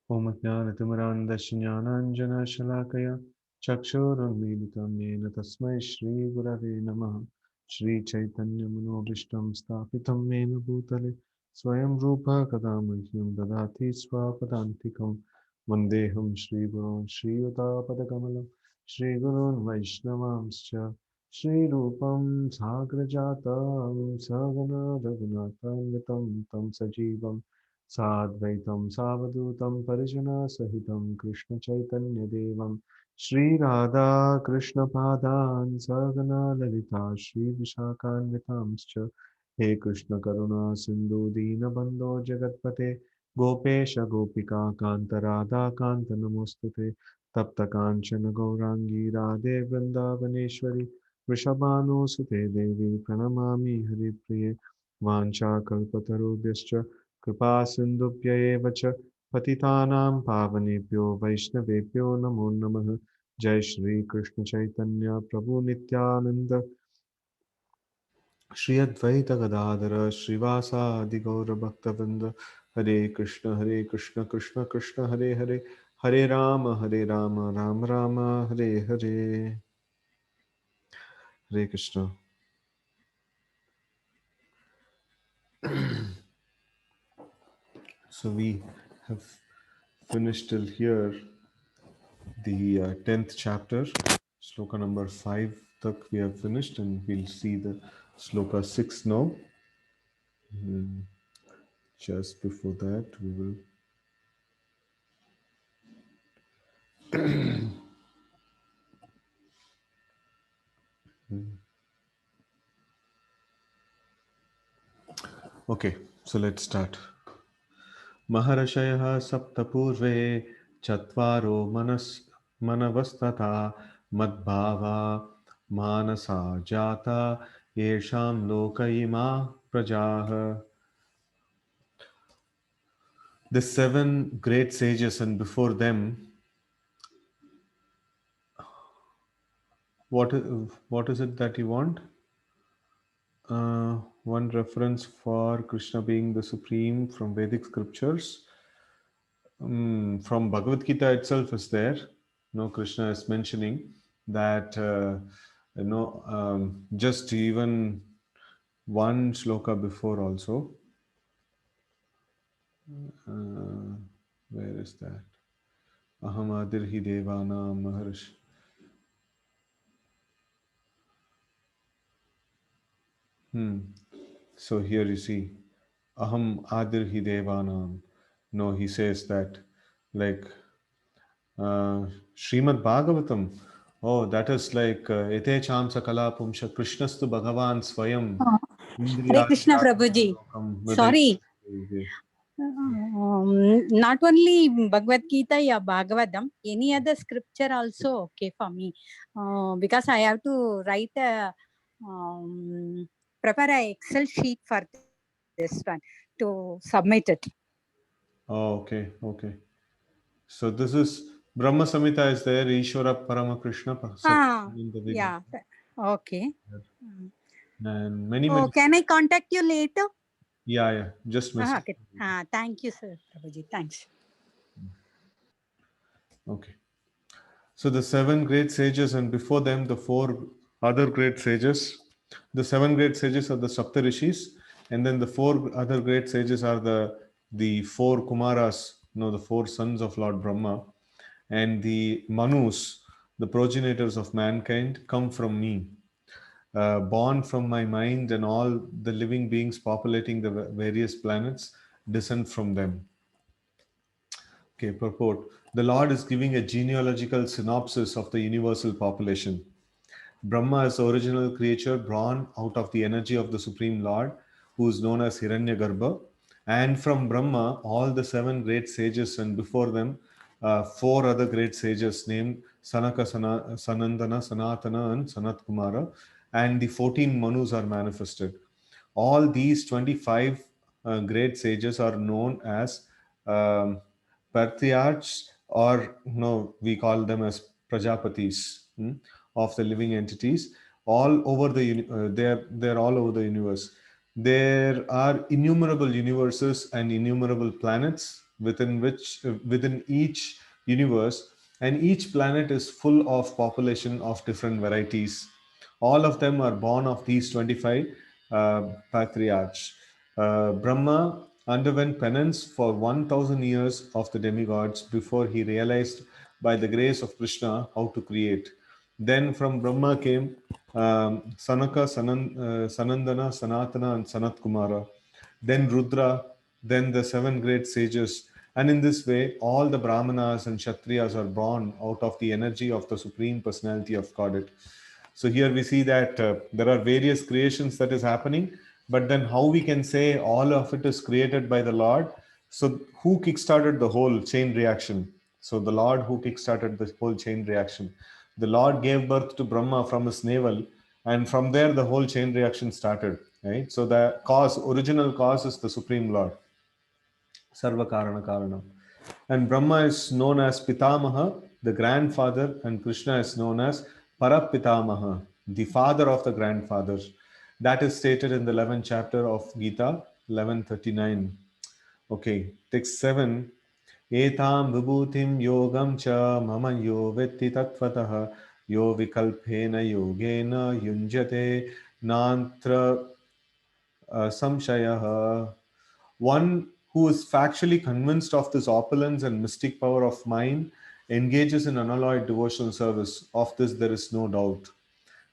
ॐ ज्ञानतिमिरान्धस्य ज्ञानाञ्जनशलाकया चक्षुरुन्मीलितं येन तस्मै श्रीगुरवे नमः। श्रीचैतन्यमनोभीष्टं स्थापितं येन भूतले स्वयं रूपः कदा मह्यं ददाति स्वपदान्तिकं। वन्देऽहं श्रीगुरून् श्रीयुतापदकमलं श्रीगुरून् वैष्णवांश्च श्रीरूपं साग्रजातं सहगना रघुनाथान्वितं तं सजीवं साद्वैतं सावधूतं परिजनसहितं कृष्णचैतन्यदेवं श्रीराधा कृष्णपादान् सहगना ललिता श्रीविशाखान्वितांश्च। हे कृष्ण करुणा सिन्धु दीनबन्धो जगत्पते गोपेश गोपिका कान्त राधा कान्त नमोऽस्तुते। तप्त काञ्चन गौराङ्गी राधे वृन्दावनेश्वरी वृषभानुसुते देवी प्रणमामि हरिप्रिये। वाञ्छाकल्पतरुभ्यश्च कृपा सिन्धुभ्य एव च पतितानां पावनेभ्यो वैष्णवेभ्यो नमो नमः। जय श्री कृष्ण चैतन्य प्रभु नित्यानंद श्री अद्वैत गदाधर श्रीवासादि गौर भक्तवृंद। हरे कृष्ण कृष्ण कृष्ण हरे हरे, हरे राम राम राम हरे हरे। हरे Krishna. So we have finished till here the 10th chapter, sloka number 5 tak we have finished, and we'll see the sloka 6 now. Just before that we will okay, so let's start. Maharashayah saptapurve chatvaro manavastata madbhava manasa jata yesham lokayima prajah. The seven great sages, and before them, what is it that you want? One reference for Krishna being the supreme from Vedic scriptures. From Bhagavad Gita itself is there. No, Krishna is mentioning that just even one shloka before also. Where is that? Aham adirhi devanam maharish. So here you see, Aham adirhi devanam. No, he says that, like, Srimad Bhagavatam. Oh, that is like Ete Cham Sakala Pumsha Krishnastu Bhagavan Swayam Oh, Hare Krishna Indriyadhyatmana Prabhuji. Lokam Vidai. Sorry. Not only Bhagavad Gita, yeah, Bhagavatam, any other scripture also okay for me. Because I have to write prepare a Excel sheet for this one to submit it. Oh, okay, okay. So this is Brahma Samhita is there, Ishvara Parama Krishna Satchidananda Vigrah. Yeah. Okay. And many, Oh, many. can I contact you later? Yeah, yeah. Just message. Okay. Thank you, sir. Prabhuji. Thanks. Okay. So the seven great sages, and before them, the four other great sages. The seven great sages are the Saptarishis, and then the four other great sages are the four Kumaras, the four sons of Lord Brahma, and the Manus, the progenitors of mankind, come from me. Born from my mind, and all the living beings populating the various planets descend from them. Okay, purport. The Lord is giving a genealogical synopsis of the universal population. Brahma is the original creature born out of the energy of the Supreme Lord, who is known as Hiranyagarbha. And from Brahma, all the seven great sages, and before them, four other great sages named Sanaka, Sanandana, Sanatana, and Sanat Kumara, and the 14 Manus are manifested. All these 25 great sages are known as patriarchs, or no, we call them as Prajapatis, of the living entities all over they're all over the universe. There are innumerable universes and innumerable planets within each universe, and each planet is full of population of different varieties. All of them are born of these 25 patriarchs. Brahma underwent penance for 1000 years of the demigods before he realized by the grace of Krishna how to create. Then from Brahma came Sanaka, Sanandana, Sanatana, and Sanat Kumara. Then Rudra, then the seven great sages. And in this way, all the Brahmanas and Kshatriyas are born out of the energy of the Supreme Personality of Godhead. So here we see that there are various creations that is happening, but then how we can say all of it is created by the Lord? So who kickstarted the whole chain reaction? So the Lord who kickstarted the whole chain reaction. The Lord gave birth to Brahma from his navel, and from there the whole chain reaction started. Right. So the cause, original cause, is the Supreme Lord. Sarva Karana Karanam. And Brahma is known as Pitamaha, the grandfather, and Krishna is known as Parapitamaha, the father of the grandfathers. That is stated in the 11th chapter of Gita, 1139. Okay, text 7. Etam vibhutim yogam cha mama yo vetti tattvataha yo vikalpena yogena yunjate nantra samshayah. One who is factually convinced of this opulence and mystic power of mind engages in unalloyed devotional service. Of this, there is no doubt.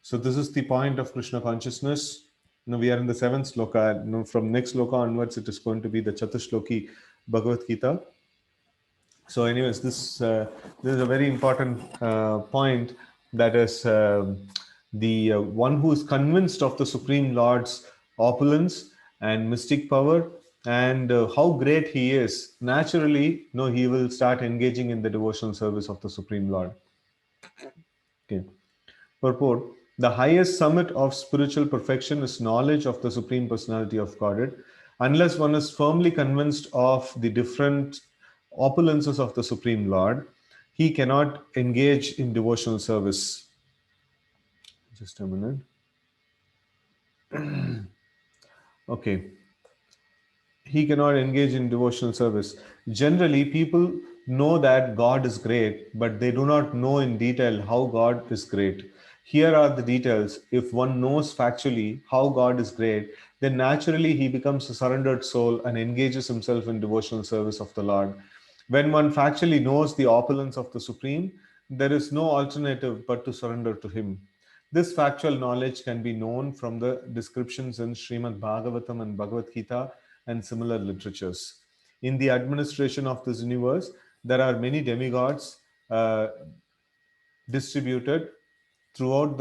So, this is the point of Krishna consciousness. Now, we are in the seventh sloka. Now, from next sloka onwards, it is going to be the Chatushloki Bhagavad Gita. So, anyways, this is a very important point. That is the one who is convinced of the Supreme Lord's opulence and mystic power and how great he is. Naturally, no, he will start engaging in the devotional service of the Supreme Lord. Okay. Purport: the highest summit of spiritual perfection is knowledge of the Supreme Personality of Godhead. Unless one is firmly convinced of the different opulences of the Supreme Lord, he cannot engage in devotional service. Just a minute. Okay. He cannot engage in devotional service. Generally, people know that God is great, but they do not know in detail how God is great. Here are the details. If one knows factually how God is great, then naturally he becomes a surrendered soul and engages himself in devotional service of the Lord. When one factually knows the opulence of the Supreme, there is no alternative but to surrender to Him. This factual knowledge can be known from the descriptions in Srimad Bhagavatam and Bhagavad Gita and similar literatures. In the administration of this universe, there are many demigods distributed throughout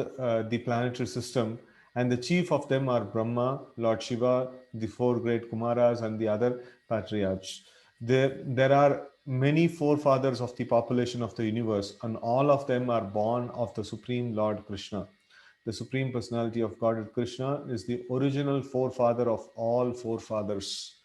the planetary system, and the chief of them are Brahma, Lord Shiva, the four great Kumaras, and the other patriarchs. There are many forefathers of the population of the universe, and all of them are born of the Supreme Lord Krishna. The Supreme Personality of Godhead Krishna is the original forefather of all forefathers.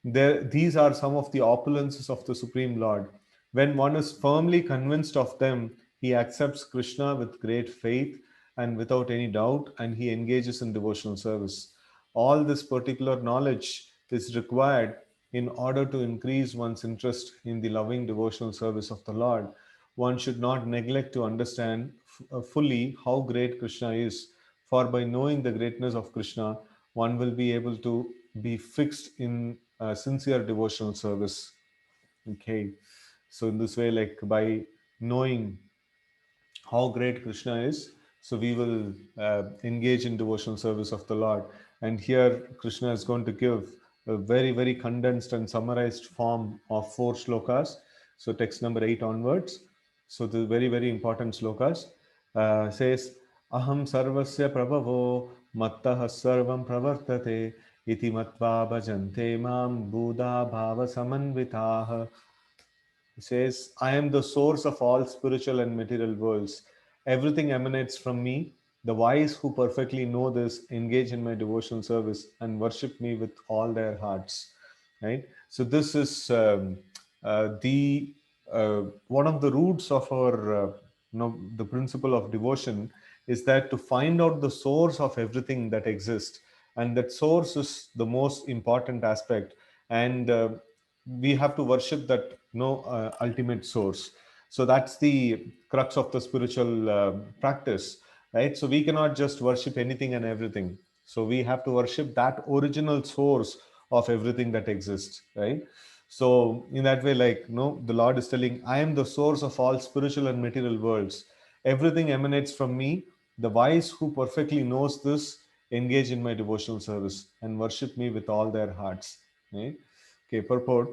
These are some of the opulences of the Supreme Lord. When one is firmly convinced of them, he accepts Krishna with great faith and without any doubt, and he engages in devotional service. All this particular knowledge is required in order to increase one's interest in the loving devotional service of the Lord. One should not neglect to understand fully how great Krishna is, for by knowing the greatness of Krishna, one will be able to be fixed in sincere devotional service. Okay, so in this way, like by knowing how great Krishna is, so we will engage in devotional service of the Lord. And here Krishna is going to give a very, very condensed and summarized form of 4 slokas. So text number 8 onwards. So the very, very important slokas says, Aham sarvasya prabhavo mattah sarvam pravartate iti matva bhajante mam buddha bhava samanvitah. He says, I am the source of all spiritual and material worlds. Everything emanates from me. The wise who perfectly know this engage in my devotional service and worship me with all their hearts. Right? So this is the one of the roots of our the principle of devotion is that to find out the source of everything that exists, and that source is the most important aspect. And we have to worship that ultimate source. So that's the crux of the spiritual practice, right? So we cannot just worship anything and everything. So we have to worship that original source of everything that exists, right? So in that way, like, the Lord is telling, I am the source of all spiritual and material worlds. Everything emanates from me. The wise who perfectly knows this engage in my devotional service and worship me with all their hearts, right? Okay, purport.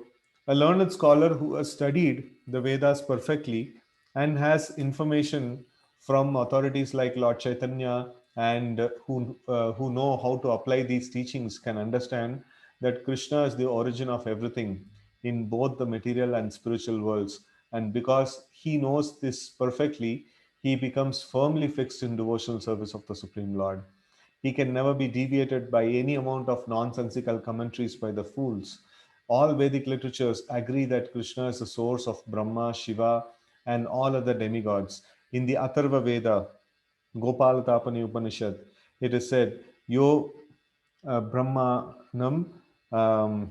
A learned scholar who has studied the Vedas perfectly and has information from authorities like Lord Chaitanya, and who know how to apply these teachings, can understand that Krishna is the origin of everything in both the material and spiritual worlds. And because he knows this perfectly, he becomes firmly fixed in devotional service of the Supreme Lord. He can never be deviated by any amount of nonsensical commentaries by the fools. All Vedic literatures agree that Krishna is the source of Brahma, Shiva, and all other demigods. In the Atharva Veda, Gopalatapani Upanishad, it is said, Yo Brahmanam um,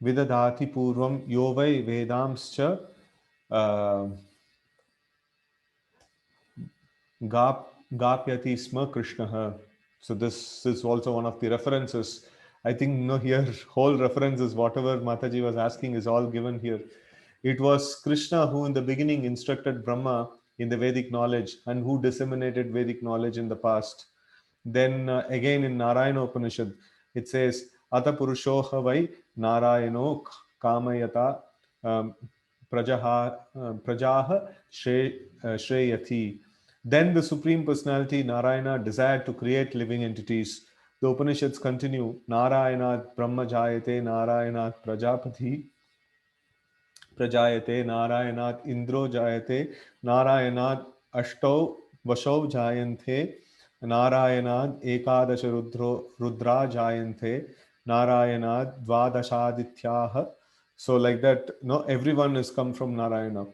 Vidadati Purvam Yo Vai Vedamscha uh, Gapyati Sma Krishna. So this is also one of the references. I think here whole references, whatever Mataji was asking, is all given here. It was Krishna who in the beginning instructed Brahma in the Vedic knowledge and who disseminated Vedic knowledge in the past. Then again in Narayana Upanishad, it says, Ata Purushoha Vai Narayano Kamayata um, Prajaha Shreyati. Then the Supreme Personality, Narayana, desired to create living entities. The Upanishads continue, Narayana Brahma Jayate, Narayana Prajapati प्रजायते नारायणात् इंद्रो जायते नारायणात् अष्टौ वशौ जायन्ते नारायणात् एकादश रुद्रा जायन्ते नारायणात् द्वादशादित्याः. So like that, everyone is come from Narayana.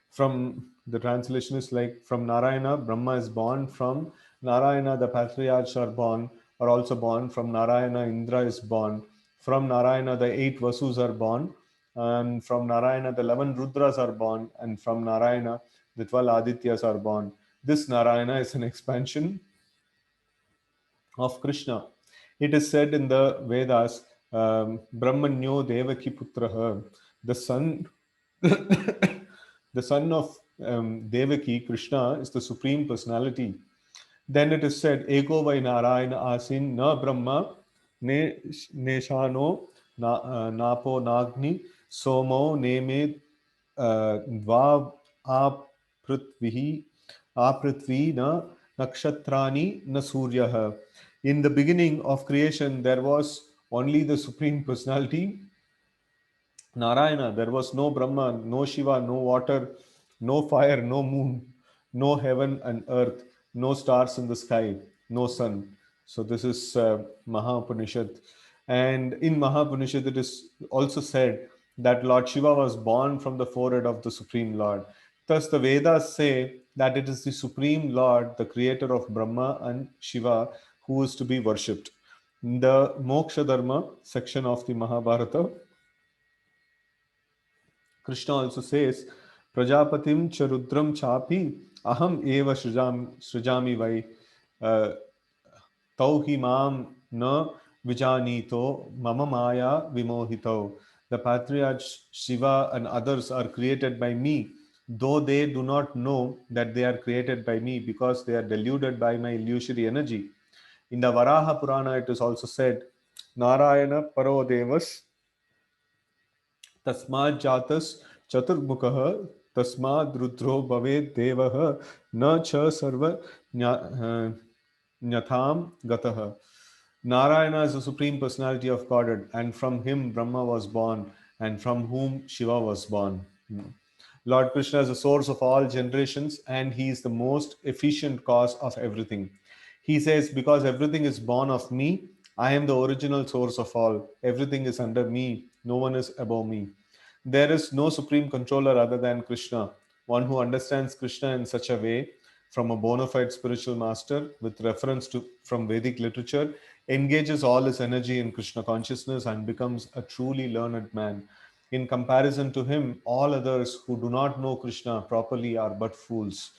From the translation is like, from Narayana Brahma is born, from Narayana the patriarchs are born, are also born, from Narayana Indra is born, from Narayana the 8 Vasus are born, and from Narayana the 11 Rudras are born, and from Narayana the 12 Adityas are born. This Narayana is an expansion of Krishna. It is said in the Vedas, Brahmanyo Devaki Putraha, the son, the son of Devaki, Krishna, is the Supreme Personality. Then it is said, Ego vai Narayana asin na Brahma ne neshano napo nagni somo neme dva aprithvihi aprithvi na nakshatrani na suryah. In the beginning of creation, there was only the Supreme Personality, Narayana. There was no Brahma, no Shiva, no water, no fire, no moon, no heaven and earth, no stars in the sky, no sun. So this is Maha-Upanishad. And in Maha-Upanishad, it is also said that Lord Shiva was born from the forehead of the Supreme Lord. Thus, the Vedas say that it is the Supreme Lord, the creator of Brahma and Shiva, who is to be worshipped. In the Moksha Dharma section of the Mahabharata, Krishna also says, Prajapatim charudram chapi aham eva srijami vai tauhi mam na vijanito mama maya vimohito. The patriarchs Shiva and others are created by me, though they do not know that they are created by me because they are deluded by my illusory energy. In the Varaha Purana, it is also said, Narayana Paro Devas तस्मात् जातस् चतुर्मुखः तस्माद् रुद्रो भवेत् देवः न च सर्व न्यथाम गतः. Narayana is the Supreme Personality of Godhead, and from him Brahma was born, and from whom Shiva was born. Lord Krishna is the source of all generations, and he is the most efficient cause of everything. He says, because everything is born of me, I am the original source of all. Everything is under me. No one is above me. There is no supreme controller other than Krishna. One who understands Krishna in such a way, from a bona fide spiritual master with reference to from Vedic literature, engages all his energy in Krishna consciousness and becomes a truly learned man. In comparison to him, all others who do not know Krishna properly are but fools.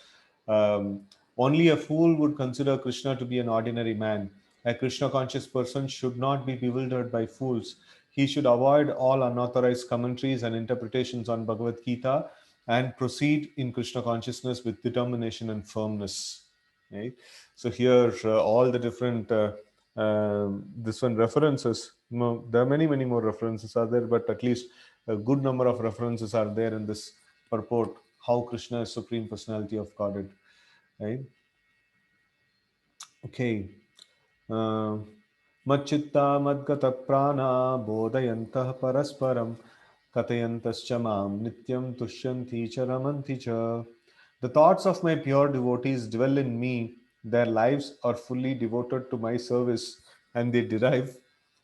Only a fool would consider Krishna to be an ordinary man. A Krishna conscious person should not be bewildered by fools. He should avoid all unauthorized commentaries and interpretations on Bhagavad Gita and proceed in Krishna consciousness with determination and firmness. Right? So here, all the different this one references. No, there are many, many more references are there, but at least a good number of references are there in this purport. How Krishna is Supreme Personality of Godhead. Right? Okay. मच्चित्ता मद्गतप्राणा बोधयन्तः परस्परं कथयन्तश्च मां नित्यं तुष्यन्ति च रमन्ति च. The thoughts of my pure devotees dwell in me. Their lives are fully devoted to my service, and they derive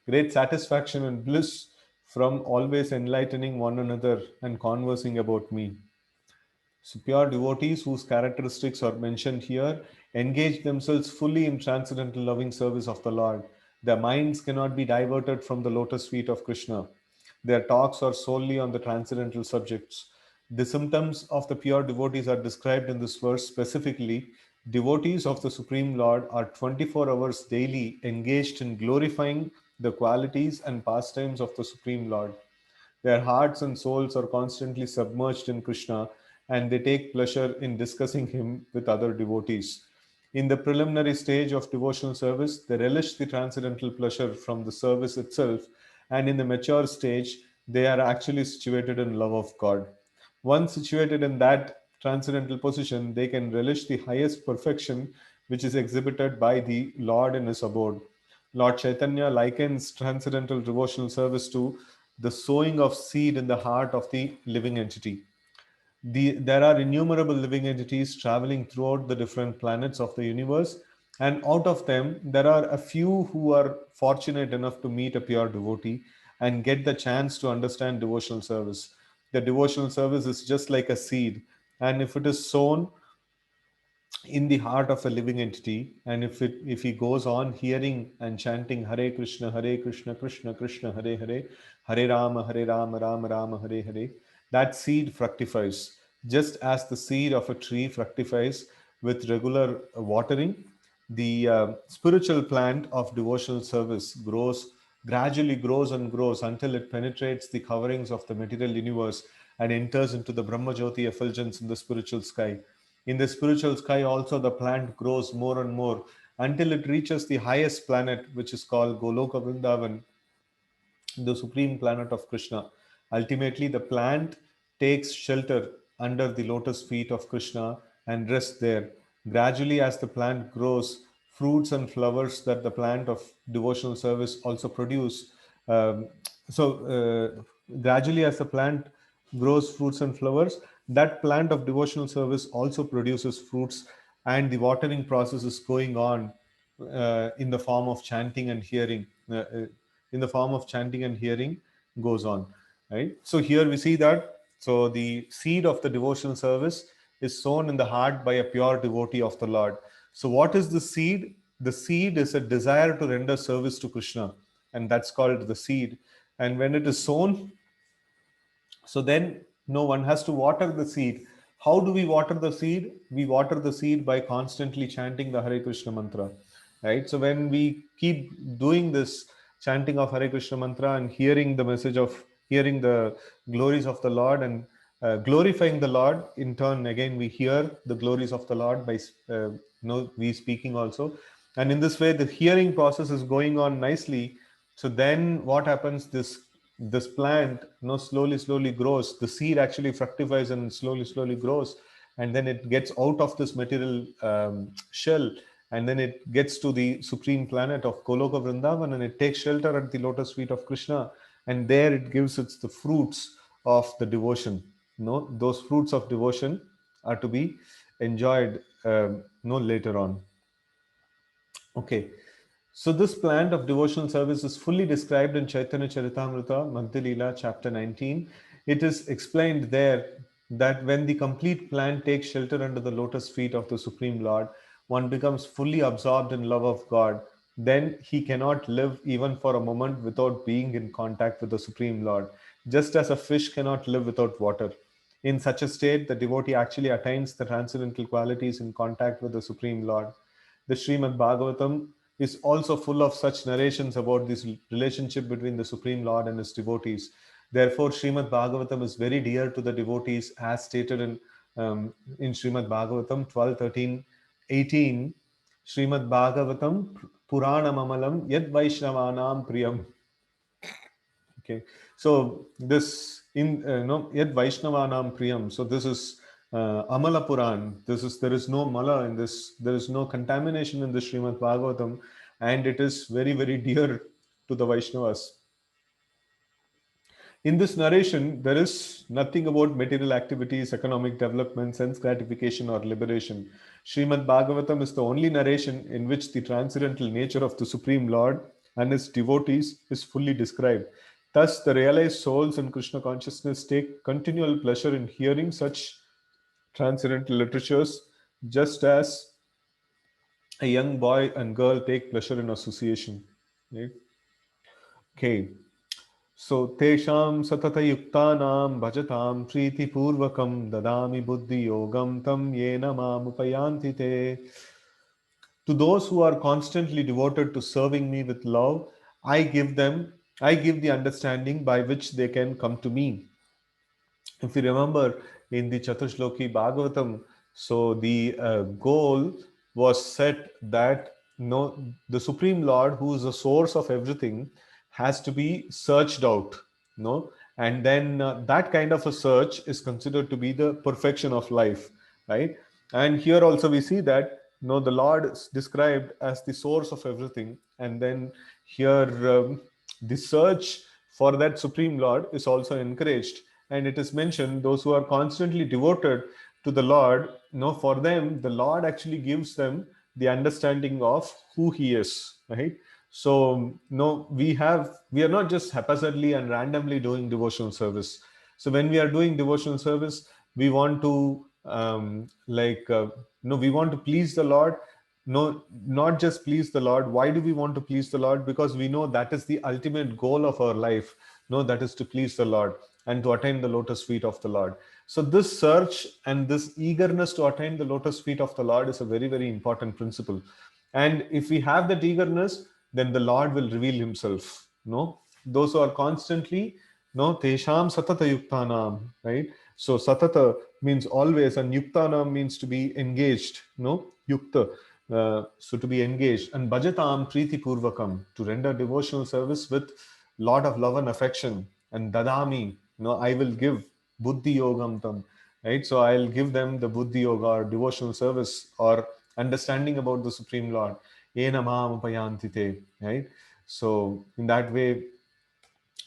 great satisfaction and bliss from always enlightening one another and conversing about me. So pure devotees whose characteristics are mentioned here engage themselves fully in transcendental loving service of the Lord. Their minds cannot be diverted from the lotus feet of Krishna. Their talks are solely on the transcendental subjects. The symptoms of the pure devotees are described in this verse specifically. Devotees of the Supreme Lord are 24 hours daily engaged in glorifying the qualities and pastimes of the Supreme Lord. Their hearts and souls are constantly submerged in Krishna, and they take pleasure in discussing him with other devotees. In the preliminary stage of devotional service, they relish the transcendental pleasure from the service itself, and in the mature stage, they are actually situated in love of God. Once situated in that transcendental position, they can relish the highest perfection which is exhibited by the Lord in his abode. Lord Chaitanya likens transcendental devotional service to the sowing of seed in the heart of the living entity. There are innumerable living entities traveling throughout the different planets of the universe, and out of them, there are a few who are fortunate enough to meet a pure devotee and get the chance to understand devotional service. The devotional service is just like a seed, and if it is sown in the heart of a living entity, and if he goes on hearing and chanting Hare Krishna, Krishna Krishna, Hare Rama, Rama Rama, Hare, that seed fructifies. Just as the seed of a tree fructifies with regular watering, the spiritual plant of devotional service gradually grows and grows until it penetrates the coverings of the material universe and enters into the Brahma Jyoti effulgence in the spiritual sky. In the spiritual sky, also, the plant grows more and more until it reaches the highest planet, which is called Goloka Vrindavan, the supreme planet of Krishna. Ultimately, the plant takes shelter under the lotus feet of Krishna and rests there. Gradually, as the plant grows, fruits and flowers that the plant of devotional service also produce. Um, Gradually, as the plant grows fruits and flowers, that plant of devotional service also produces fruits, and the watering process is going on in the form of chanting and hearing. In the form of chanting and hearing goes on, right? So here we see that. So the seed of the devotional service is sown in the heart by a pure devotee of the Lord. So what is the seed? The seed is a desire to render service to Krishna, and that's called the seed. And when it is sown, so then no one has to water the seed. How do we water the seed? We water the seed by constantly chanting the Hare Krishna mantra, right? So when we keep doing this chanting of Hare Krishna mantra and hearing the glories of the Lord and glorifying the Lord, in turn, again, we hear the glories of the Lord by we speaking also. And in this way, the hearing process is going on nicely. So then what happens? This plant, slowly grows. The seed actually fructifies and slowly grows, and then it gets out of this material shell, and then it gets to the supreme planet of Goloka Vrindavan, and it takes shelter at the lotus feet of Krishna, and there it gives its the fruits of the devotion. Those fruits of devotion are to be enjoyed later on. Okay. So this plant of devotional service is fully described in Chaitanya Charitamrita, Madhya Leela, chapter 19. It is explained there that when the complete plant takes shelter under the lotus feet of the Supreme Lord, one becomes fully absorbed in love of God. Then he cannot live even for a moment without being in contact with the Supreme Lord. just as a fish cannot live without water. In such a state, the devotee actually attains the transcendental qualities in contact with the Supreme Lord. The Srimad Bhagavatam is also full of such narrations about this relationship between the Supreme Lord and his devotees. Therefore, Srimad Bhagavatam is very dear to the devotees, as stated in Srimad Bhagavatam 12, 13, 18. Srimad Bhagavatam Puranam Amalam Yad Vaishnavanam Priyam. Okay, so this in no Yad Vaishnavanam Priyam. So this is Amala Puran. There is no mala in this. There is no contamination in the Srimad Bhagavatam, and it is very very dear to the Vaishnavas. In this narration, there is nothing about material activities, economic development, sense gratification, or liberation. Srimad Bhagavatam is the only narration in which the transcendental nature of the Supreme Lord and his devotees is fully described. Thus, the realized souls in Krishna consciousness take continual pleasure in hearing such transcendental literatures, just as a young boy and girl take pleasure in association. Right? Okay. So, tesham satatayuktanam bhajatam priti purvakam dadami buddhi yogam tam yena mam upayanti te. To those who are constantly devoted to serving me with love, I give the understanding by which they can come to me. If you remember in the Chatushloki Bhagavatam, so the goal was set that no, the Supreme Lord, who is the source of everything, has to be searched out. No, and then that kind of a search is considered to be the perfection of life, right? And here also we see that no, the Lord is described as the source of everything, and then here the search for that Supreme Lord is also encouraged, and it is mentioned those who are constantly devoted to the Lord, for them the Lord actually gives them the understanding of who He is, right? So no, we are not just haphazardly and randomly doing devotional service. So when we are doing devotional service, we want to we want to please the Lord. No, not just please the Lord. Why do we want to please the Lord? Because we know that is the ultimate goal of our life. No, that is to please the Lord and to attain the lotus feet of the Lord. So this search and this eagerness to attain the lotus feet of the Lord is a very, very important principle. And if we have that eagerness, then the Lord will reveal Himself. No, those who are constantly, no, tesham satata yuktanam, right? So satata means always, and yuktanam means to be engaged. No, yukta. So to be engaged, and bhajatam priti purvakam, to render devotional service with lot of love and affection, and dadami, I will give buddhi yogam tam, right? So I'll give them the buddhi yoga or devotional service or understanding about the Supreme Lord. Ena mam upayanti te, right? So in that way,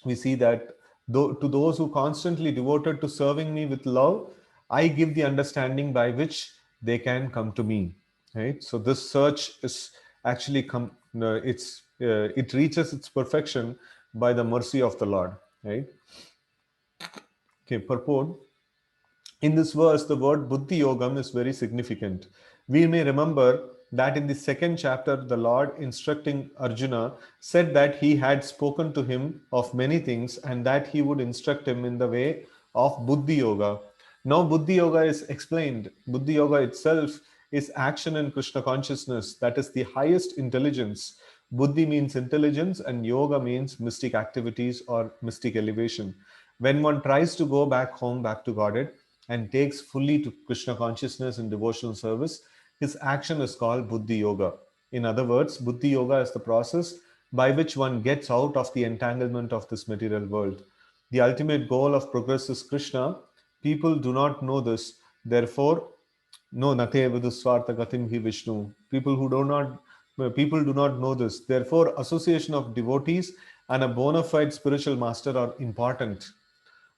we see that to those who constantly devoted to serving me with love, I give the understanding by which they can come to me, right? So this search is actually it reaches its perfection by the mercy of the Lord, right? Okay, purport. In this verse, the word buddhi yogam is very significant. We may remember that in the second chapter, the Lord, instructing Arjuna, said that he had spoken to him of many things and that he would instruct him in the way of buddhi yoga. Now, buddhi yoga is explained. Buddhi yoga itself is action in Krishna consciousness, that is the highest intelligence. Buddhi means intelligence, and yoga means mystic activities or mystic elevation. When one tries to go back home, back to Godhead, and takes fully to Krishna consciousness in devotional service, his action is called Buddhi Yoga. In other words, Buddhi Yoga is the process by which one gets out of the entanglement of this material world. The ultimate goal of progress is Krishna. People do not know this. Therefore, no nate viduswartha gatim hi Vishnu. People do not know this. Therefore, association of devotees and a bona fide spiritual master are important.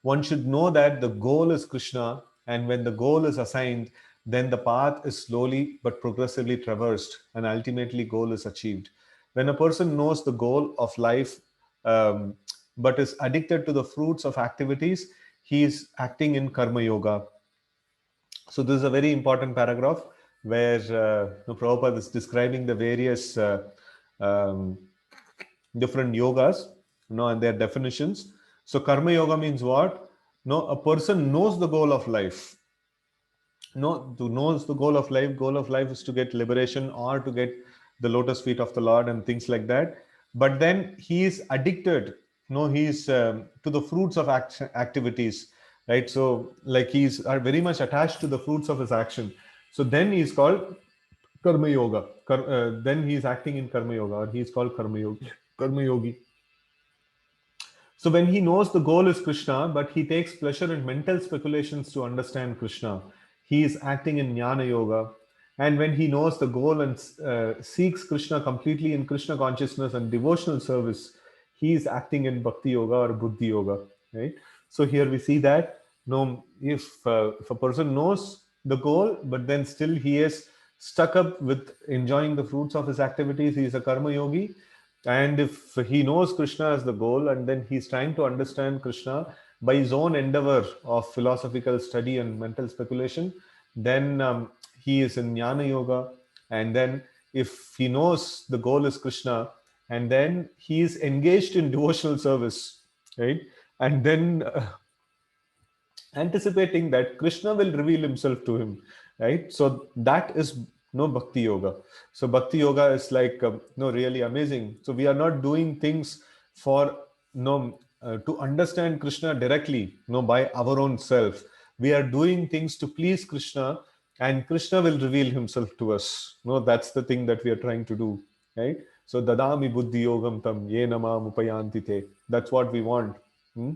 One should know that the goal is Krishna, and when the goal is assigned, then the path is slowly but progressively traversed, and ultimately goal is achieved. When a person knows the goal of life, but is addicted to the fruits of activities, he is acting in karma yoga. So this is a very important paragraph where Prabhupada is describing the various um, different yogas, and their definitions. So karma yoga means what? No, a person knows the goal of life. No, to knows the goal of life. Goal of life is to get liberation or to get the lotus feet of the Lord and things like that. But then he is addicted. No, he's to the fruits of activities, right? So like he's very much attached to the fruits of his action. So then he's called karma yoga. Then he's acting in karma yoga, or he's called karma yogi. Karma yogi. So when he knows the goal is Krishna, but he takes pleasure in mental speculations to understand Krishna, he is acting in Jnana Yoga. And when he knows the goal and seeks Krishna completely in Krishna consciousness and devotional service, he is acting in Bhakti Yoga or Buddhi Yoga. Right. So here we see that no, if a person knows the goal, but then still he is stuck up with enjoying the fruits of his activities, he is a karma yogi. And if he knows Krishna as the goal and then he's trying to understand Krishna by his own endeavor of philosophical study and mental speculation, then he is in Jnana Yoga. And then if he knows the goal is Krishna and then he is engaged in devotional service, right? And then anticipating that Krishna will reveal himself to him, right? So that is no Bhakti Yoga. So Bhakti Yoga is like no really amazing. So we are not doing things for no to understand Krishna directly, no by our own self. We are doing things to please Krishna, and Krishna will reveal himself to us. No, that's the thing that we are trying to do, right? So dadami buddhi yogam tam ye nama upayanti te. That's what we want. Hmm?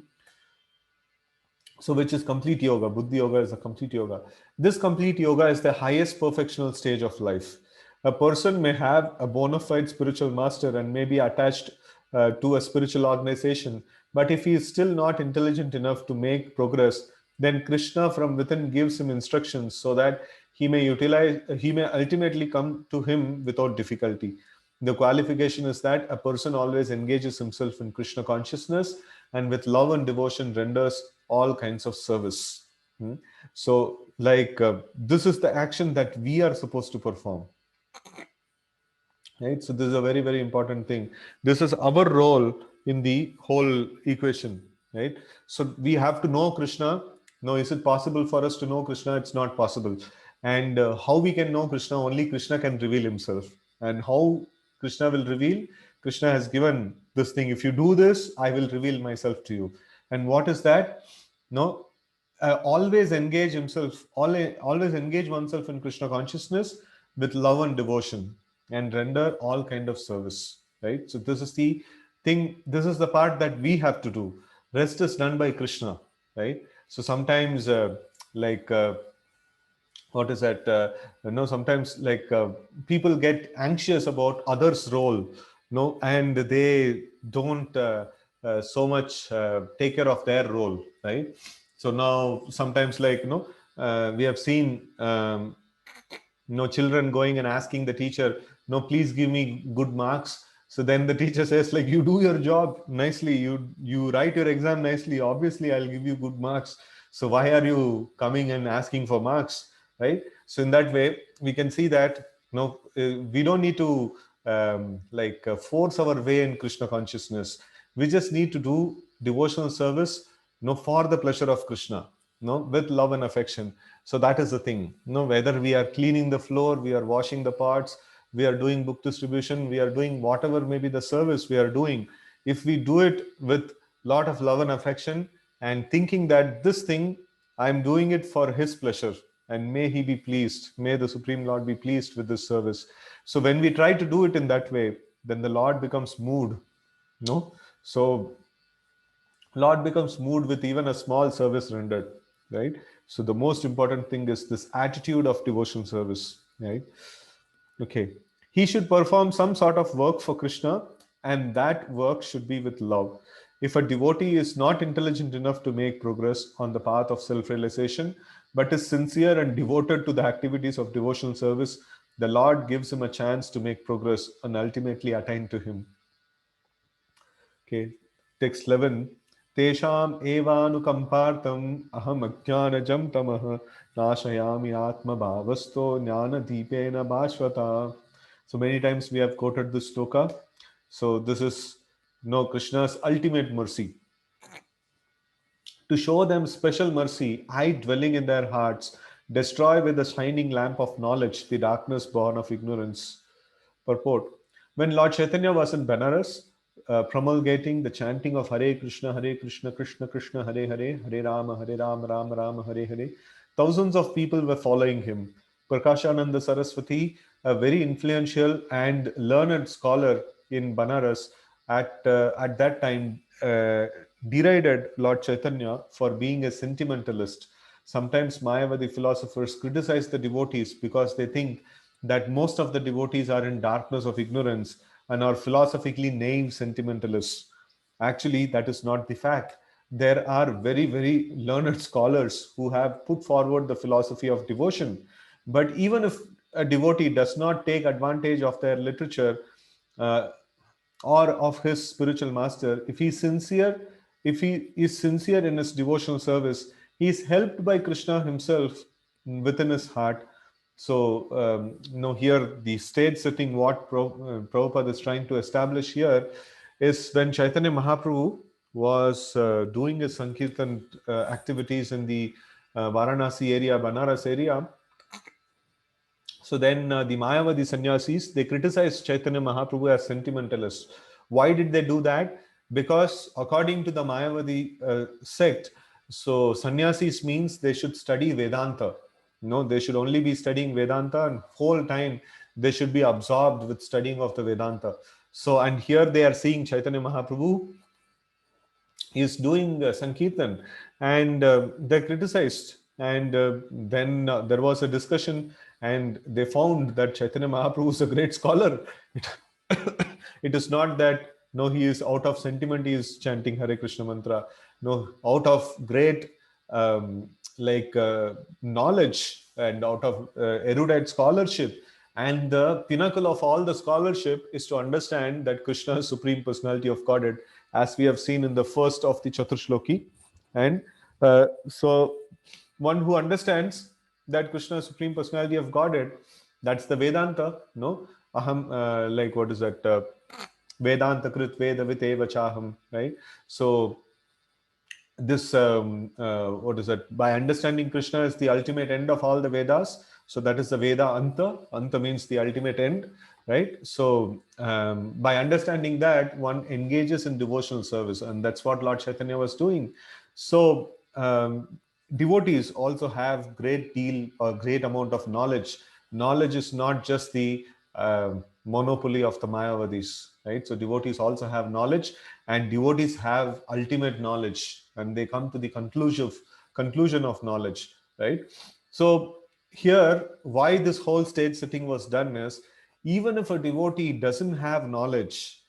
So which is complete yoga. Buddhi yoga is a complete yoga. This complete yoga is the highest perfectional stage of life. A person may have a bona fide spiritual master and may be attached to a spiritual organization, but if he is still not intelligent enough to make progress, then Krishna from within gives him instructions so that he may ultimately come to him without difficulty. The qualification is that a person always engages himself in Krishna consciousness and with love and devotion renders all kinds of service. Hmm? So, like, this is the action that we are supposed to perform. Right? So, this is a very, very important thing. This is our role in the whole equation. Right? So, we have to know Krishna. No, is it possible for us to know Krishna? It's not possible. And how we can know Krishna? Only Krishna can reveal himself. And how Krishna will reveal? Krishna has given this thing. If you do this, I will reveal myself to you. And what is that? No, always engage himself, always engage oneself in Krishna consciousness with love and devotion and render all kind of service. Right. So this is the thing. This is the part that we have to do. Rest is done by Krishna. Right. So sometimes, like. What is that sometimes like people get anxious about others role, no, and they don't so much take care of their role, right? So now sometimes like we have seen children going and asking the teacher, no, please give me good marks. So then the teacher says, like, you do your job nicely, you write your exam nicely, obviously I'll give you good marks. So why are you coming and asking for marks, right? So in that way we can see that we don't need to force our way in Krishna consciousness. We just need to do devotional service for the pleasure of Krishna, with love and affection. So that is the thing. Whether we are cleaning the floor, we are washing the pots, we are doing book distribution, we are doing whatever may be the service we are doing, if we do it with lot of love and affection and thinking that this thing I'm doing it for his pleasure and may he be pleased, may the Supreme Lord be pleased with this service. So when we try to do it in that way, then the Lord becomes moved. So Lord becomes moved with even a small service rendered, right? So the most important thing is this attitude of devotion service, right? Okay. He should perform some sort of work for Krishna, and that work should be with love. If a devotee is not intelligent enough to make progress on the path of self-realization, but is sincere and devoted to the activities of devotional service, the Lord gives him a chance to make progress and ultimately attain to him. Okay, text 11. Tesham evanukampartam aham ajnanajam tamah nashayami atma bhavasto jnana deepena bhashvata. So many times we have quoted this sloka. So this is Krishna's ultimate mercy. To show them special mercy, I, dwelling in their hearts, destroy with the shining lamp of knowledge the darkness born of ignorance. Purport. When Lord Chaitanya was in Benares, promulgating the chanting of Hare Krishna, Krishna Krishna, Hare Hare, Hare Rama, Rama Rama, Hare Hare, thousands of people were following him. Prakashananda Saraswati, a very influential and learned scholar in Banaras, at that time derided Lord Chaitanya for being a sentimentalist. Sometimes Mayavadi philosophers criticize the devotees because they think that most of the devotees are in darkness of ignorance and are philosophically naive sentimentalists. Actually, that is not the fact. There are very, very learned scholars who have put forward the philosophy of devotion. But even if a devotee does not take advantage of their literature, uh, or of his spiritual master, if he is sincere in his devotional service, he is helped by Krishna himself within his heart. So, here the stage setting what Prabhupada is trying to establish here is when Chaitanya Mahaprabhu was doing his Sankirtan activities in the Varanasi area, Banaras area. So then the Mayavadi sannyasis, they criticized Chaitanya Mahaprabhu as sentimentalist. Why did they do that? Because according to the Mayavadi sect, so sannyasis means they should study Vedanta. They should only be studying Vedanta, and whole time they should be absorbed with studying of the Vedanta. So, and here they are seeing Chaitanya Mahaprabhu is doing Sankirtan, and they criticized. And then there was a discussion, and they found that Chaitanya Mahaprabhu is a great scholar. It is not that, no, he is out of sentiment, he is chanting Hare Krishna mantra. No, out of great knowledge and out of erudite scholarship. And the pinnacle of all the scholarship is to understand that Krishna is Supreme Personality of Godhead, as we have seen in the first of the Chaturshloki. And so one who understands that Krishna is Supreme Personality of Godhead, that's the Vedanta, no? Aham, what is that? Vedanta Krit Veda Viteva Chaham, right? So this, what is that? By understanding Krishna is the ultimate end of all the Vedas. So that is the Veda Anta. Anta means the ultimate end, right? So by understanding that, one engages in devotional service, and that's what Lord Chaitanya was doing. So devotees also have great amount of knowledge. Knowledge is not just the monopoly of the Mayavadis, right? So devotees also have knowledge, and devotees have ultimate knowledge, and they come to the conclusion of knowledge, right? So here, why this whole stage setting was done is, even if a devotee doesn't have knowledge,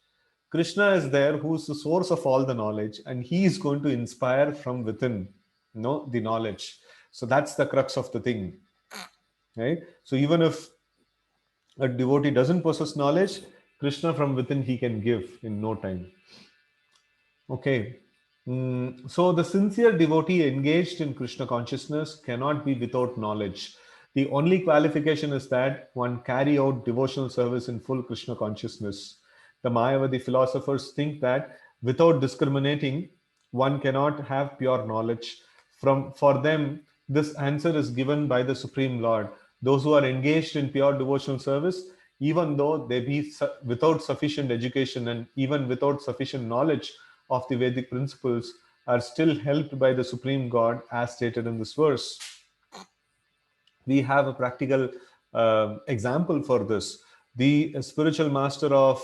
Krishna is there, who's the source of all the knowledge, and he is going to inspire from within, the knowledge. So that's the crux of the thing, right? So even if a devotee doesn't possess knowledge, Krishna from within he can give in no time. Okay. So the sincere devotee engaged in Krishna consciousness cannot be without knowledge. The only qualification is that one carry out devotional service in full Krishna consciousness. The Mayavadi philosophers think that without discriminating, one cannot have pure knowledge. For them, this answer is given by the Supreme Lord. Those who are engaged in pure devotional service, even though they be without sufficient education and even without sufficient knowledge of the Vedic principles, are still helped by the Supreme God, as stated in this verse. We have a practical example for this. The spiritual master of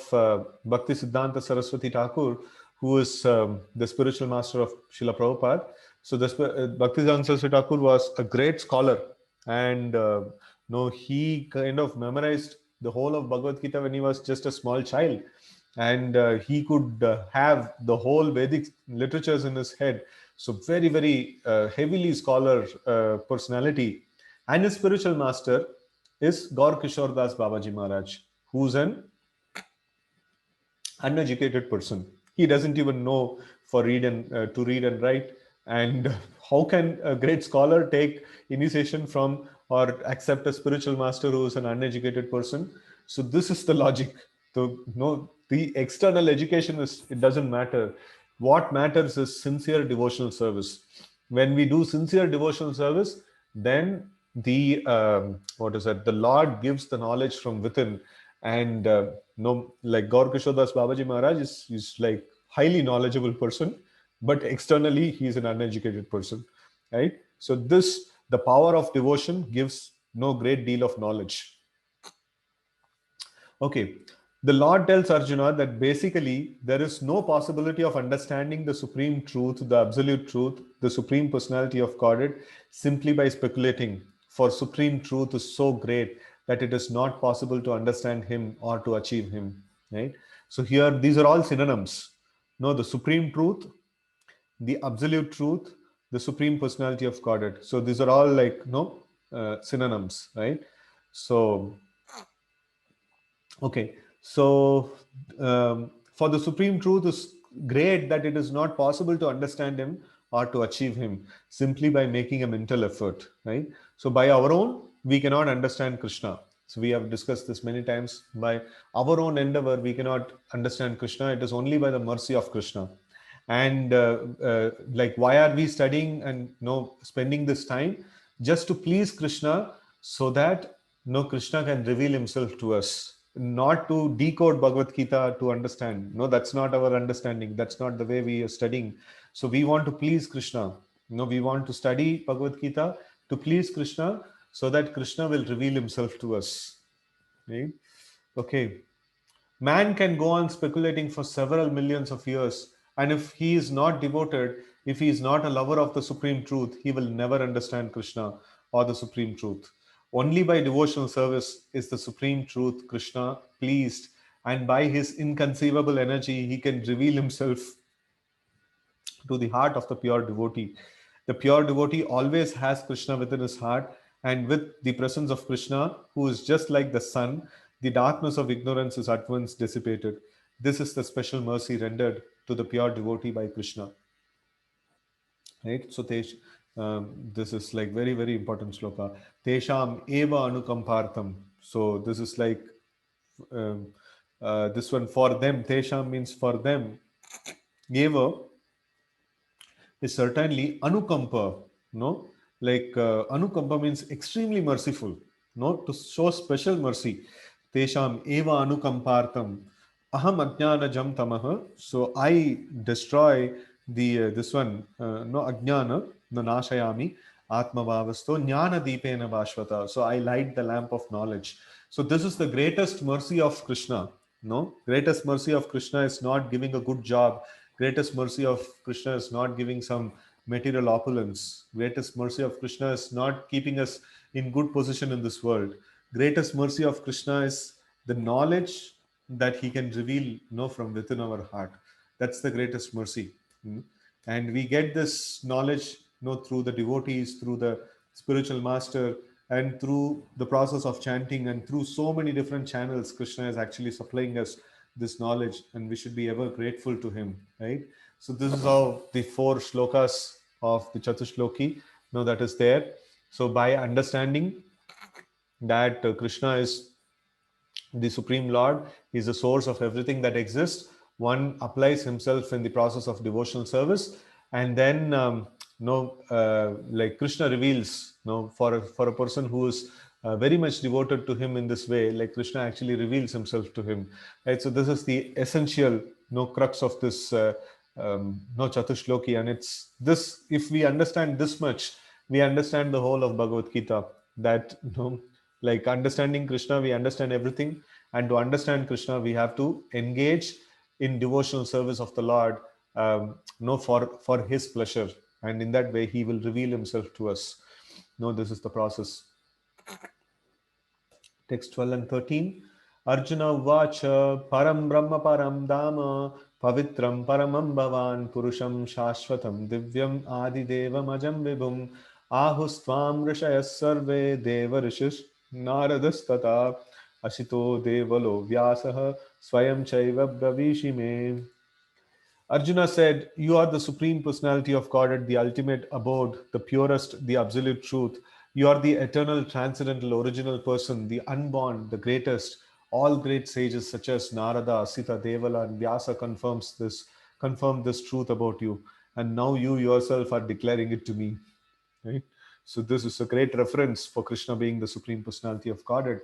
Bhakti Siddhanta Saraswati Thakur, who is the spiritual master of Srila Prabhupada. So Bhakti Siddhanta Saraswati Thakur was a great scholar, and he kind of memorized the whole of Bhagavad Gita when he was just a small child, and he could have the whole Vedic literatures in his head. So very, very heavily scholar personality. And his spiritual master is Gaur Kishore Das Babaji Maharaj, who's an uneducated person. He doesn't even know to read and write. And how can a great scholar take initiation from or accept a spiritual master who is an uneducated person? So this is the logic. The external education it doesn't matter. What matters is sincere devotional service. When we do sincere devotional service, then the the Lord gives the knowledge from within. And no, like Gaur Kishore Das Babaji Maharaj is like highly knowledgeable person, but externally he is an uneducated person, right? So this, the power of devotion gives no great deal of knowledge. Okay, the Lord tells Arjuna that basically there is no possibility of understanding the supreme truth, the absolute truth, the supreme personality of Godhead simply by speculating. For supreme truth is so great that it is not possible to understand him or to achieve him. Right? So here these are all synonyms. No, the supreme truth, the absolute truth, the supreme personality of Godhead. So these are all like synonyms, right? So okay, so for the supreme truth is great that it is not possible to understand him or to achieve him simply by making a mental effort, right? So by our own, we cannot understand Krishna. So we have discussed this many times. By our own endeavor, we cannot understand Krishna. It is only by the mercy of Krishna. And like, why are we studying and spending this time? Just to please Krishna, so that Krishna can reveal himself to us, not to decode Bhagavad Gita to understand. No, that's not our understanding. That's not the way we are studying. So we want to please Krishna. We want to study Bhagavad Gita to please Krishna, so that Krishna will reveal himself to us. Right? Okay. Man can go on speculating for several millions of years, and if he is not devoted, if he is not a lover of the supreme truth, he will never understand Krishna or the supreme truth. Only by devotional service is the supreme truth, Krishna, pleased, and by his inconceivable energy, he can reveal himself to the heart of the pure devotee. The pure devotee always has Krishna within his heart, and with the presence of Krishna, who is just like the sun, the darkness of ignorance is at once dissipated. This is the special mercy rendered to the pure devotee by Krishna. Right? So, this is like very, very important sloka. Tesham eva anukampartham. So, this is like this one, for them. Tesham means for them. Eva is certainly anukampa, no? Like anukampa means extremely merciful, no? To show special mercy. Tesham eva anukampartam aham ajnana jam tamaha. So I destroy the this one, no ajnana, no nashayami atmavavasto jnana deepena bhashvata. So I light the lamp of knowledge. So this is the greatest mercy of Krishna. No, greatest mercy of Krishna is not giving a good job. Greatest mercy of Krishna is not giving some material opulence. Greatest mercy of Krishna is not keeping us in good position in this world. Greatest mercy of Krishna is the knowledge that he can reveal, from within our heart. That's the greatest mercy. And we get this knowledge, through the devotees, through the spiritual master, and through the process of chanting, and through so many different channels. Krishna is actually supplying us this knowledge, and we should be ever grateful to him, right? So this is how the 4 shlokas of the Chatushloki, that is there. So by understanding that Krishna is the Supreme Lord, he is the source of everything that exists, one applies himself in the process of devotional service, and then like Krishna reveals, for a person who is very much devoted to him in this way, like Krishna actually reveals himself to him, right? So this is the essential crux of this Chatushloki, and it's this, if we understand this much, we understand the whole of Bhagavad Gita, that like understanding Krishna, we understand everything. And to understand Krishna, we have to engage in devotional service of the Lord, for his pleasure. And in that way, he will reveal himself to us. This is the process. Text 12 and 13. Arjuna Vacha Param Brahma Param Dama Pavitram Paramam Bhavan Purusham Shashvatam Divyam Adi Devam Ajam Vibhum Ahustvam Rishayas Sarve Deva Rishish Naradastata Ashito Devalo Vyasaha Swayam Chaiva Bravishime. Arjuna said, "You are the supreme personality of Godhead, the ultimate abode, the purest, the absolute truth. You are the eternal, transcendental, original person, the unborn, the greatest." All great sages such as Narada, Asita, Devala, and Vyasa confirmed this truth about you, and now you yourself are declaring it to me. Right? So this is a great reference for Krishna being the Supreme Personality of Godhead.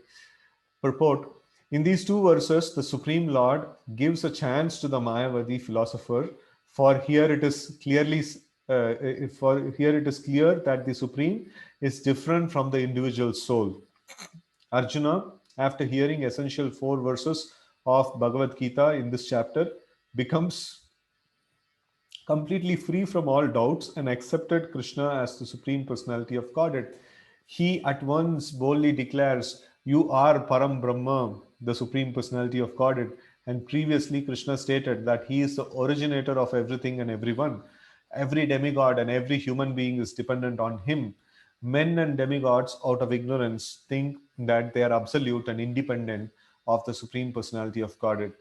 Purport: in these two verses, the Supreme Lord gives a chance to the Mayavadi philosopher, for here it is clearly clear that the Supreme is different from the individual soul. Arjuna, after hearing essential 4 verses of Bhagavad Gita in this chapter, becomes completely free from all doubts and accepted Krishna as the Supreme Personality of Godhead. He at once boldly declares, "You are Param Brahma, the Supreme Personality of Godhead." And previously, Krishna stated that he is the originator of everything and everyone. Every demigod and every human being is dependent on him. Men and demigods, out of ignorance, think that they are absolute and independent of the Supreme Personality of Godhead.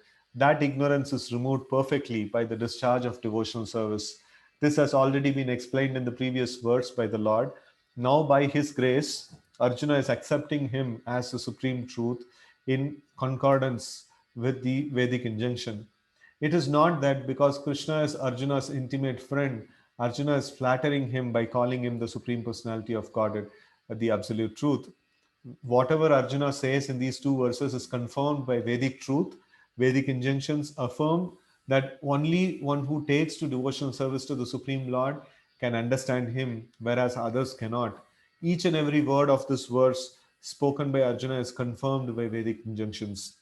That ignorance is removed perfectly by the discharge of devotional service. This has already been explained in the previous verse by the Lord. Now, by His grace, Arjuna is accepting Him as the supreme truth in concordance with the Vedic injunction. It is not that because Krishna is Arjuna's intimate friend, Arjuna is flattering him by calling him the Supreme Personality of Godhead, the absolute truth. Whatever Arjuna says in these 2 verses is confirmed by Vedic truth. Vedic injunctions affirm that only one who takes to devotional service to the Supreme Lord can understand him, whereas others cannot. Each and every word of this verse spoken by Arjuna is confirmed by Vedic injunctions.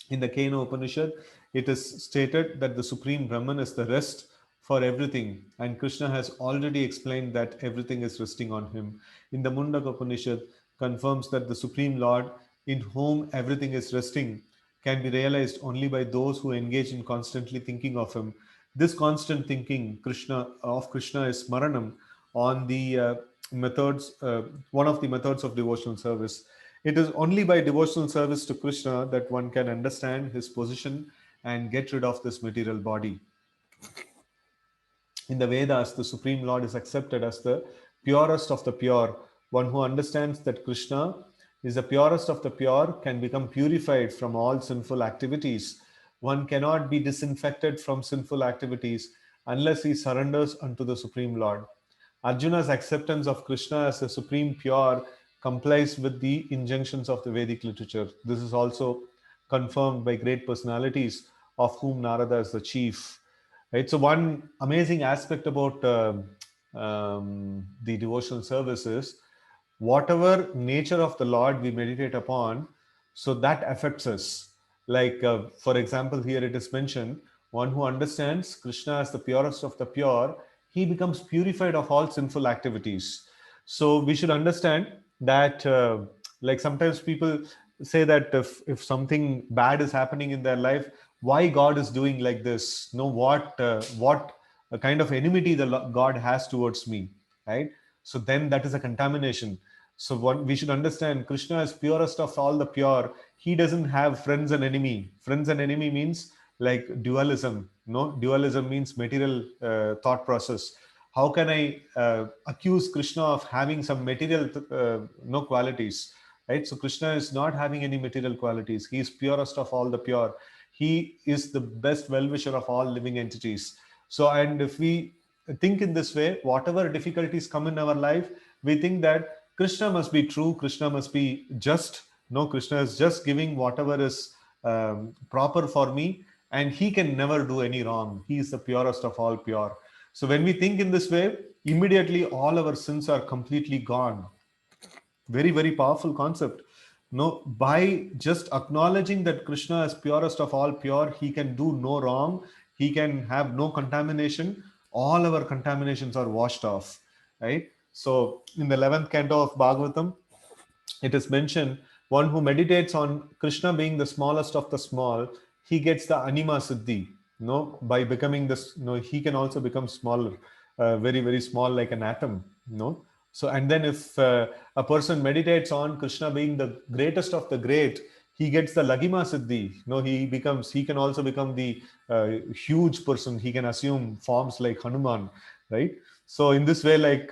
In the Kena Upanishad, it is stated that the Supreme Brahman is the rest for everything, and Krishna has already explained that everything is resting on him. In the Mundaka Upanishad, confirms that the Supreme Lord, in whom everything is resting, can be realized only by those who engage in constantly thinking of him. This constant thinking Krishna is Maranam on the methods, one of the methods of devotional service. It is only by devotional service to Krishna that one can understand his position and get rid of this material body. In the Vedas, the Supreme Lord is accepted as the purest of the pure. One who understands that Krishna is the purest of the pure can become purified from all sinful activities. One cannot be disinfected from sinful activities unless he surrenders unto the Supreme Lord. Arjuna's acceptance of Krishna as the supreme pure complies with the injunctions of the Vedic literature. This is also confirmed by great personalities, of whom Narada is the chief. Right? So, one amazing aspect about the devotional service is whatever nature of the Lord we meditate upon, so that affects us. Like, for example, here it is mentioned, one who understands Krishna as the purest of the pure, he becomes purified of all sinful activities. So we should understand that, like sometimes people say that if something bad is happening in their life, why God is doing like this? No, what a kind of enmity God has towards me, right? So then that is a contamination. So what we should understand, Krishna is purest of all the pure. He doesn't have friends and enemy. Friends and enemy means like dualism. No, dualism means material thought process. How can I accuse Krishna of having some material no qualities? Right? So Krishna is not having any material qualities. He is purest of all the pure. He is the best well-wisher of all living entities. So, and if we think in this way, whatever difficulties come in our life, we think that Krishna must be true, Krishna must be just. No, Krishna is just giving whatever is proper for me, and he can never do any wrong. He is the purest of all pure. So when we think in this way, immediately all our sins are completely gone. Very, very powerful concept. No, by just acknowledging that Krishna is purest of all pure, he can do no wrong, he can have no contamination. All our contaminations are washed off, right? So in the 11th canto of Bhagavatam, it is mentioned, one who meditates on Krishna being the smallest of the small, he gets the anima siddhi. No, by becoming this, no, he can also become smaller, very, very small, like an atom. No, so and then if a person meditates on Krishna being the greatest of the great, he gets the lagima siddhi. No, he can also become the huge person. He can assume forms like Hanuman, right? So in this way, like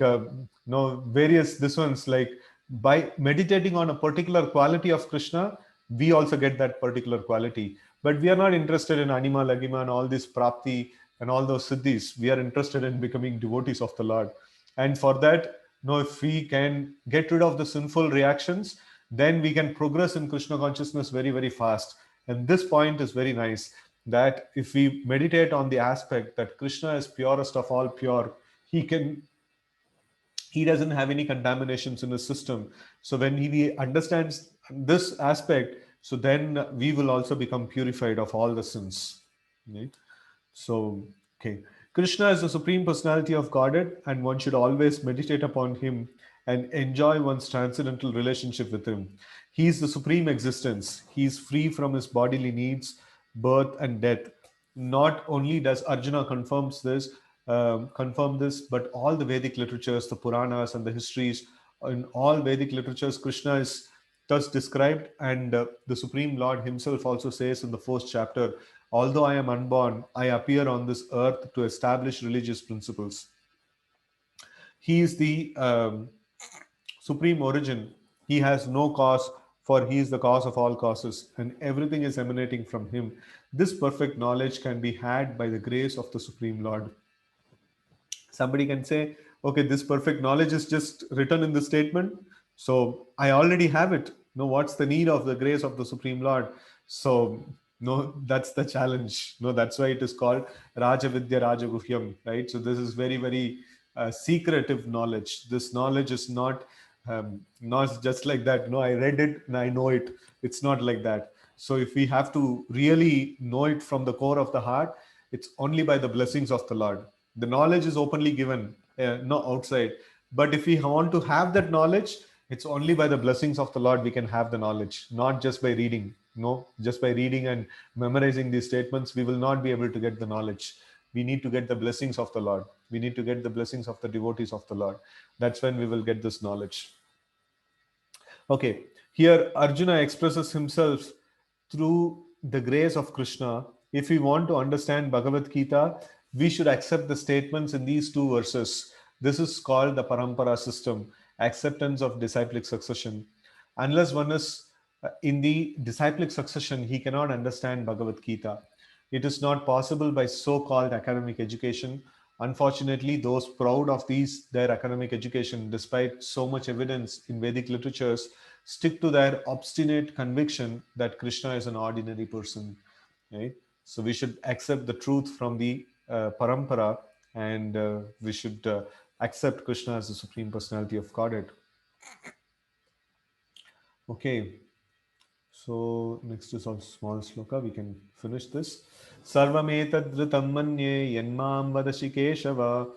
various this ones, like by meditating on a particular quality of Krishna, we also get that particular quality. But we are not interested in anima, lagima, and all this prapti and all those siddhis. We are interested in becoming devotees of the Lord. And for that, if we can get rid of the sinful reactions, then we can progress in Krishna consciousness very, very fast. And this point is very nice, that if we meditate on the aspect that Krishna is purest of all pure, he doesn't have any contaminations in his system. So when he understands this aspect, so then we will also become purified of all the sins. Right? So, okay. Krishna is the Supreme Personality of Godhead, and one should always meditate upon him and enjoy one's transcendental relationship with him. He is the supreme existence. He is free from his bodily needs, birth, and death. Not only does Arjuna confirm this, but all the Vedic literatures, the Puranas, and the histories, in all Vedic literatures, Krishna is thus described, and the Supreme Lord himself also says in the first chapter, although I am unborn, I appear on this earth to establish religious principles. He is the supreme origin. He has no cause, for he is the cause of all causes, and everything is emanating from him. This perfect knowledge can be had by the grace of the Supreme Lord. Somebody can say, okay, this perfect knowledge is just written in the statement, so I already have it. No, what's the need of the grace of the Supreme Lord? So no, that's the challenge. No, that's why it is called Raja Vidya Raja Guhyam, right? So this is very, very secretive knowledge. This knowledge is not just like that. No, I read it and I know it. It's not like that. So if we have to really know it from the core of the heart, it's only by the blessings of the Lord. The knowledge is openly given, no outside. But if we want to have that knowledge, it's only by the blessings of the Lord we can have the knowledge, not just by reading. No, just by reading and memorizing these statements, we will not be able to get the knowledge. We need to get the blessings of the Lord. We need to get the blessings of the devotees of the Lord. That's when we will get this knowledge. Okay, here Arjuna expresses himself through the grace of Krishna. If we want to understand Bhagavad Gita, we should accept the statements in these two verses. This is called the Parampara system, acceptance of disciplic succession. Unless one is in the disciplic succession, he cannot understand Bhagavad Gita. It is not possible by so-called academic education. Unfortunately, those proud of their academic education, despite so much evidence in Vedic literatures, stick to their obstinate conviction that Krishna is an ordinary person. Right? So we should accept the truth from the parampara, and we should accept Krishna as the Supreme Personality of Godhead. Okay. So next is a small sloka. We can finish this. Sarvametadritam manye yanmam vadashi keshava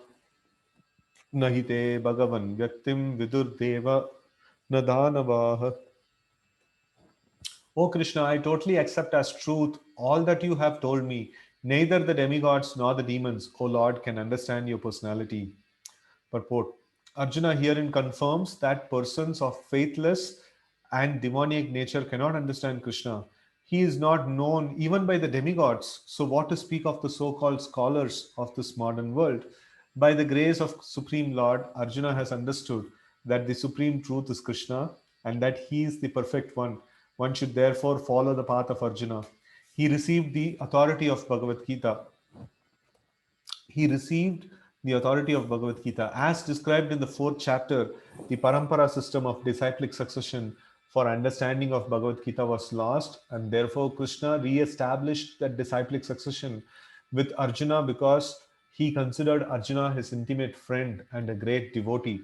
nahite bhagavan vyaktim vidurdeva nadanavaha. O Krishna, I totally accept as truth all that you have told me. Neither the demigods nor the demons, O Lord, can understand your personality. Purport. Arjuna herein confirms that persons of faithless and demoniac nature cannot understand Krishna. He is not known even by the demigods. So, what to speak of the so called scholars of this modern world? By the grace of Supreme Lord, Arjuna has understood that the supreme truth is Krishna and that he is the perfect one. One should therefore follow the path of Arjuna. He received the authority of Bhagavad Gita. He received the authority of Bhagavad Gita. As described in the fourth chapter, the Parampara system of disciplic succession for understanding of Bhagavad Gita was lost, and therefore Krishna re-established that disciplic succession with Arjuna because he considered Arjuna his intimate friend and a great devotee.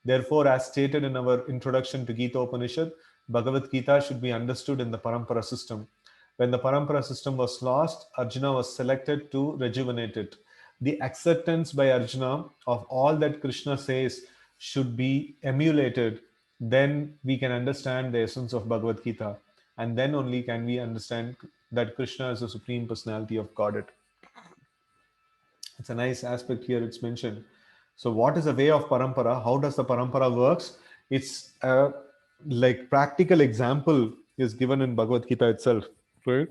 Therefore, as stated in our introduction to Gita Upanishad, Bhagavad Gita should be understood in the Parampara system. When the Parampara system was lost, Arjuna was selected to rejuvenate it. The acceptance by Arjuna of all that Krishna says should be emulated. Then we can understand the essence of Bhagavad Gita. And then only can we understand that Krishna is the Supreme Personality of Godhead. It's a nice aspect here, it's mentioned. So what is the way of parampara? How does the parampara works? It's like practical example is given in Bhagavad Gita itself. Right?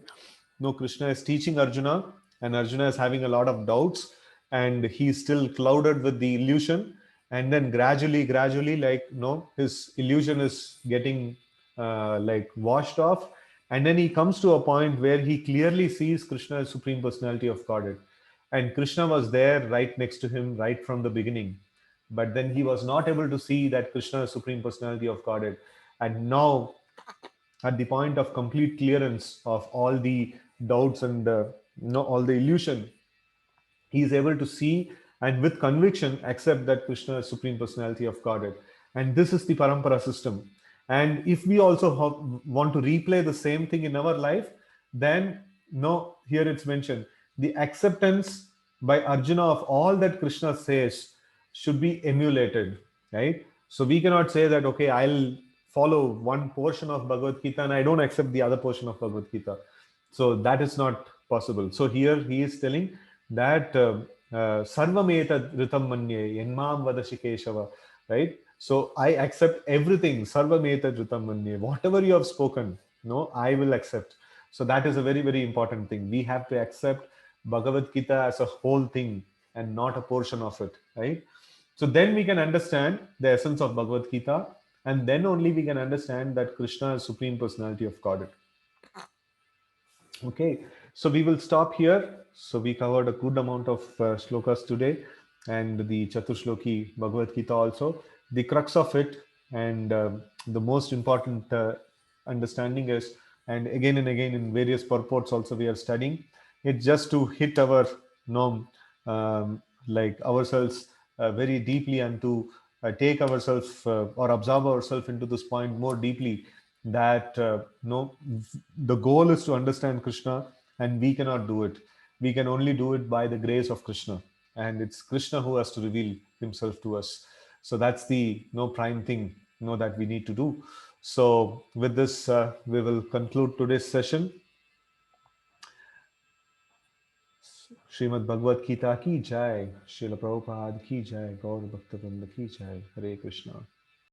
No, Krishna is teaching Arjuna, and Arjuna is having a lot of doubts, and he's still clouded with the illusion. And then gradually, like his illusion is getting like washed off, And then he comes to a point where he clearly sees Krishna as Supreme Personality of Godhead. And Krishna was there right next to him right from the beginning. But then he was not able to see that Krishna is Supreme Personality of Godhead. And now, at the point of complete clearance of all the doubts and all the illusion, he is able to see and with conviction accept that Krishna is Supreme Personality of Godhead. And this is the Parampara system. And if we also want to replay the same thing in our life, then no, here it's mentioned the acceptance by Arjuna of all that Krishna says should be emulated, right? So we cannot say that, okay, I'll follow one portion of Bhagavad Gita and I don't accept the other portion of Bhagavad Gita. So that is not possible. So here he is telling that sarvam etad ritam manye enmam vadashi Keshava, right? So I accept everything, sarvam etad ritam manye, whatever you have spoken, no, I will accept. So that is a very, very important thing. We have to accept Bhagavad Gita as a whole thing and not a portion of it, right? So then we can understand the essence of Bhagavad Gita, and then only we can understand that Krishna is Supreme Personality of Godhead. Okay, so we will stop here. So we covered a good amount of shlokas today, and the Chaturshloki Bhagavad Gita also. The crux of it and the most important understanding is, and again in various purports also we are studying, it's just to hit our norm, like ourselves very deeply, and to take ourselves or observe ourselves into this point more deeply, that no, the goal is to understand Krishna, and we cannot do it. We can only do it by the grace of Krishna, and it's Krishna who has to reveal himself to us. So that's the prime thing that we need to do. So with this, we will conclude today's session. Srimad Bhagavad Gita ki jai, Srila Prabhupada ki jai, Gaur Bhakta Vrinda ki jai, Hare Krishna.